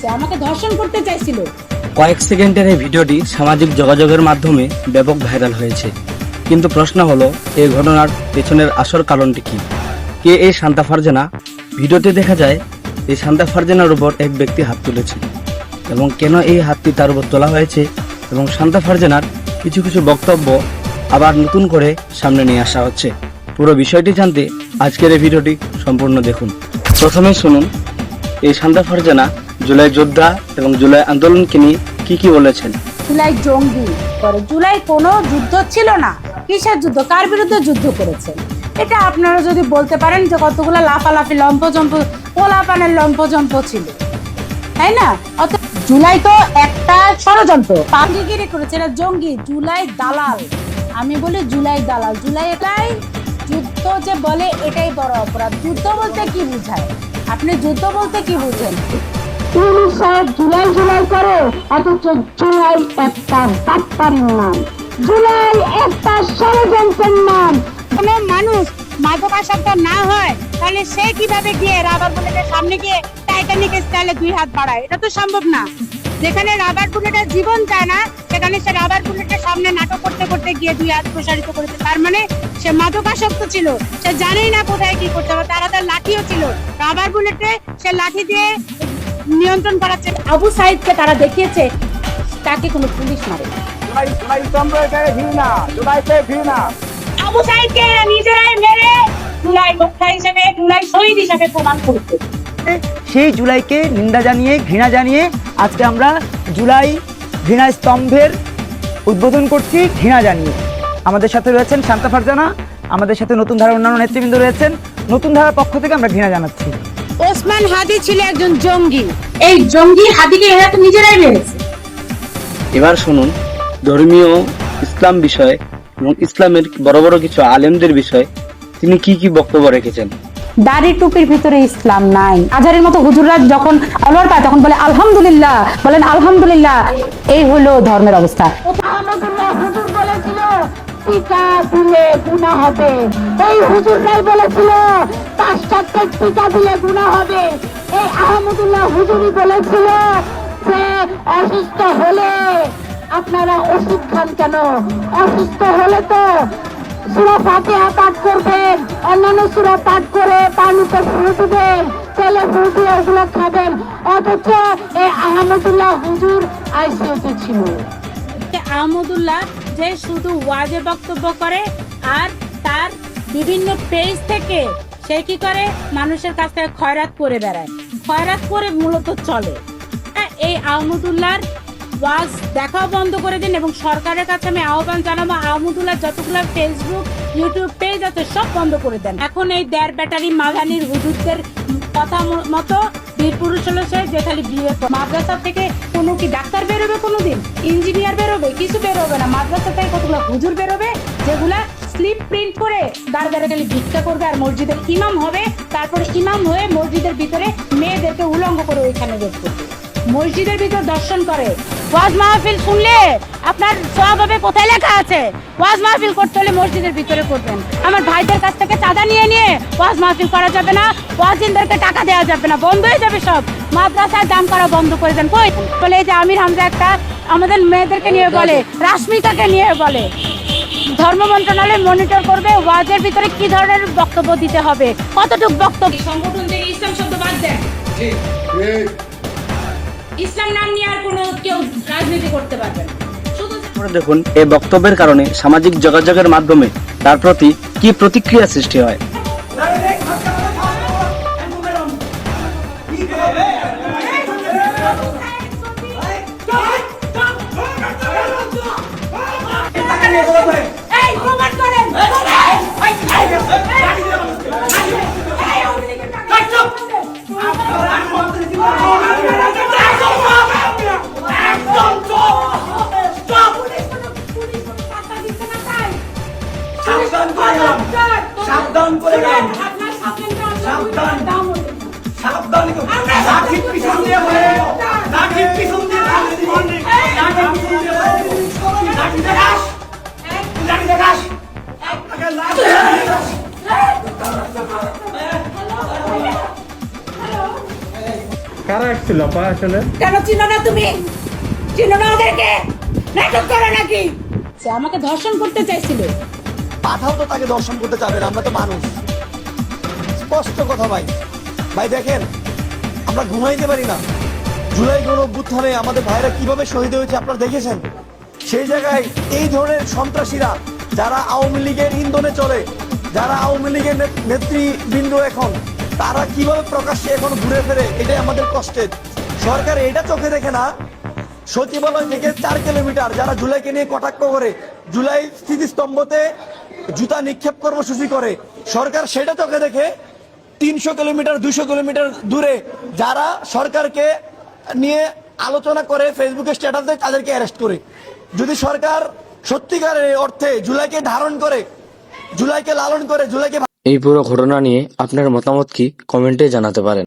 সে আমাকে ধর্ষণ করতে চাইছিল। কয়েক সেকেন্ডের এই ভিডিওটি সামাজিক যোগাযোগের মাধ্যমে ব্যাপক ভাইরাল হয়েছে। কিন্তু প্রশ্ন হলো, এই ঘটনার পেছনের আসল কারণটি কি? কে এই শান্তা ফারজানা? ভিডিওতে দেখা যায় এই শান্তা ফারজানার উপর এক ব্যক্তি হাত তুলেছে, এবং কেন এই হাতটি তার উপর তোলা হয়েছে, এবং শান্তা ফারজানার কিছু কিছু বক্তব্য আবার নতুন করে সামনে নিয়ে আসা হচ্ছে। পুরো বিষয়টি জানতে আজকের এই ভিডিওটি সম্পূর্ণ দেখুন। প্রথমে শুনুন এই শান্তা ফারজানা জুলাই যোদ্ধা এবং জুলাই আন্দোলনকে নিয়ে কি বলেছেন। জুলাই জঙ্গি করে, জুলাই কোনো যুদ্ধ ছিল না। কিসের যুদ্ধ? কার বিরুদ্ধে যুদ্ধ করেছে? এটা আপনারা যদি বলতে পারেন যে কতগুলো লাফালাফি লম্পজম্প পোলাপানের লম্পজম্প ছিল, তাই না? অত জুলাই তো একটা ষড়যন্ত্র, পাঙ্গিগিরি করেছে, এটা জঙ্গি। জুলাই দালাল, আমি বলি জুলাই দালাল। জুলাই এটাই যুদ্ধ যে বলে এটাই বড় অপরাধ। যুদ্ধ বলতে কি বুঝায়? আপনি যুদ্ধ বলতে কি বুঝেন? জুলাই জুলাই করে, অথচ জুলাই একটা বাটপাড়ির নাম, জুলাই একটা ষড়যন্ত্রের নাম। কোনো মানুষ মাদকাসক্ত না হয় তাহলে সে কিভাবে গিয়ে রাবার বুলেটের সামনে গিয়ে টাইটানিক স্টাইলে 2 হাত বাড়ায়? এটা তো সম্ভব না। যেখানে রাবার বুলেটের জীবন চায় না, সেখানে সে রাবার বুলেটের সামনে নাটক করতে করতে গিয়ে 2 হাত প্রসারিত করেছে। তার মানে সে মাদকাসক্ত ছিল, সে জানেই না কোথায় কি করতে হবে। তার হাতে লাঠিও ছিল, রাবার বুলেটে সে লাঠি দিয়ে নিয়ন্ত্রণ করাচ্ছে। আবু সাইদকে তারা দেখিয়েছে তাকে কোনো পুলিশ মারে না। আবু সাইদকে নিজেরাই মেরে জুলাই যোদ্ধা হিসেবে, জুলাই শহীদ হিসেবে প্রমাণ করতে। সেই জুলাইকে নিন্দা জানিয়ে, ঘৃণা জানিয়ে আজকে আমরা জুলাই ঘৃণা স্তম্ভের উদ্বোধন করছি ঘৃণা জানিয়ে। আমাদের সাথে রয়েছেন শান্তা ফারজানা, আমাদের সাথে নতুন ধারার অন্যান্য নেতৃবৃন্দ রয়েছেন। নতুন ধারার পক্ষ থেকে আমরা ঘৃণা জানাচ্ছি। ওসমান হাদি ছিল একজন জঙ্গি। এই জঙ্গি হাদিকে এরা তো নিজেরাই মেরেছে। এবার শুনুন ধর্মীয় ইসলাম বিষয় এবং ইসলামের বড় বড় কিছু আলেমদের বিষয় তিনি কি বক্তব্য রেখেছেন। দাড়ি টুপির ভিতরে ইসলাম নাই। আজহারের মতো হুজুররা যখন আলোর পায় তখন বলে আলহামদুলিল্লাহ, বলেন আলহামদুলিল্লাহ। এই হলো ধর্মের অবস্থা। আহমদুল্লাহ হুজুর বলেছিল টিকা দিলে গুনাহ হবে। এই হুজুররাই বলেছিল পাশ্চাত্যের টিকা দিলে গুনাহ হবে। এই আহমদুল্লাহ হুজুরই বলেছিল যে অসুস্থ হলে আপনারা ওষুধ খান কেন? অসুস্থ হলে তো সূরা ফাতিহা পাঠ করবেন, অন্যান্য সূরা পাঠ করে পানিতে ফুল দিবেন, তেলে ফুল দিয়ে ওগুলো খাবেন। অথচ এই আহমদুল্লাহ হুজুর আইসিইউতে ছিল। আহমদুল্লাহ যে শুধু ওয়াজে বক্তব্য করে আর তার বিভিন্ন পেজ থেকে সে কি করে মানুষের কাছ থেকে খয়রাত করে বেড়ায়, খয়রাত করে মূলত চলে। এই আহমদুল্লাহর ওয়াজ দেখাও বন্ধ করে দিন, এবং সরকারের কাছে আমি আহ্বান জানাবো আহমদুল্লাহ যতগুলো ফেসবুক ইউটিউব পেজ আছে সব বন্ধ করে দেন। এখন এই 1.5 ব্যাটারি মাগানির হুজুরদের কথা মতো বীর পুরুষ হলো সে যে খালি বিয়ে। মাদ্রাসা থেকে কোনো কি ডাক্তার বেরোবে, কোনোদিন ইঞ্জিনিয়ার বেরোবে? কিছু বেরোবে না। মাদ্রাসা থেকে কতগুলো হুজুর বেরোবে যেগুলা স্লিপ প্রিন্ট করে দাঁড় দাঁড়ে খালি ভিক্ষা করবে আর মসজিদের ইমাম হবে। তারপরে ইমাম হয়ে মসজিদের ভিতরে মেয়েদেরকে উলঙ্গ করে ওইখানে বের করবে, মসজিদের ভিতর দর্শন করে। ওয়াজ মাহফিল শুনলে আপনার সওয়াব হবে, কোথায় লেখা আছে? ওয়াজ মাহফিল করতে হলে মসজিদের ভিতরে করবেন। আমার ভাইদের কাছ থেকে চাঁদা নিয়ে ওয়াজ মাহফিল করা যাবে না, ওয়াজিনদেরকে টাকা দেওয়া যাবে না, বন্ধ হয়ে যাবে সব। মাদ্রাসায় দান করা বন্ধ করে দেন। কই বলে এই যে আমির হামজা একটা আমাদের মেয়েদেরকে নিয়ে বলে, রাশ্মিকাকে নিয়ে বলে ধর্ম মন্ত্রণালয় মনিটর করবে ওয়াজের ভিতরে কি ধরনের বক্তব্য দিতে হবে, কতটুকু বক্তব্য। সংগঠন থেকে ইসলাম শব্দ বাদ দেন। ইসলাম নাম নিয়ে আর কোনো কেউ রাজনীতি করতে পারবে না। দেখুন এই বক্তব্যের কারণে সামাজিক যোগাযোগের মাধ্যমে তার প্রতি কি প্রতিক্রিয়া সৃষ্টি হয়। সাবধান করে গান, সাবধান সাবধান লাঠির পিছন দিয়ে বলে, লাঠির পিছন দিয়ে লাঠির পিছন দিয়ে লাঠি দেখাস, লাঠি দেখাস, লাঠি দেখাস। কারা আসছিল আপা আসলে? কেন চিনো না তুমি? চিনো না ওদেরকে? নাটক করে নাকি? সে আমাকে ধর্ষণ করতে চাইছিল। পাঠাও তো তাকে দর্শন করতে চাবেন, আমরা তো মানুষ। স্পষ্ট কথা ভাই। ভাই দেখেন, আমরা ঘুমাইতে পারি না। জুলাই গণ অভ্যুত্থানে আমাদের ভাইরা কিভাবে শহীদ হয়েছে আপনারা দেখেছেন। সেই জায়গায় এই ধরনের সন্ত্রাসীরা যারা আওয়ামী লীগের ইন্ধনে চলে, যারা আওয়ামী লীগের নেতৃবৃন্দ এখন, তারা কিভাবে প্রকাশ্যে এখন ঘুরে ফেরে, এটাই আমাদের কষ্টের। সরকার এটা চোখে দেখে না, সচিবালয় থেকে 4 কিলোমিটার যারা জুলাইকে নিয়ে কটাক্ষ করে, জুলাই স্মৃতিস্তম্ভতে জুতা নিক্ষেপ কর্মসূচি করে, সরকার সেটা চোখে দেখে 300 কিলোমিটার 200 কিলোমিটার দূরে যারা সরকারকে নিয়ে আলোচনা করে, ফেসবুকে স্ট্যাটাস দেয়, তাদেরকে অ্যারেস্ট করে। যদি সরকার সত্যিকারের অর্থে জুলাইকে ধারণ করে, জুলাইকে লালন করে, জুলাইকে এই পুরো ঘটনা নিয়ে আপনার মতামত কি কমেন্টে জানাতে পারেন।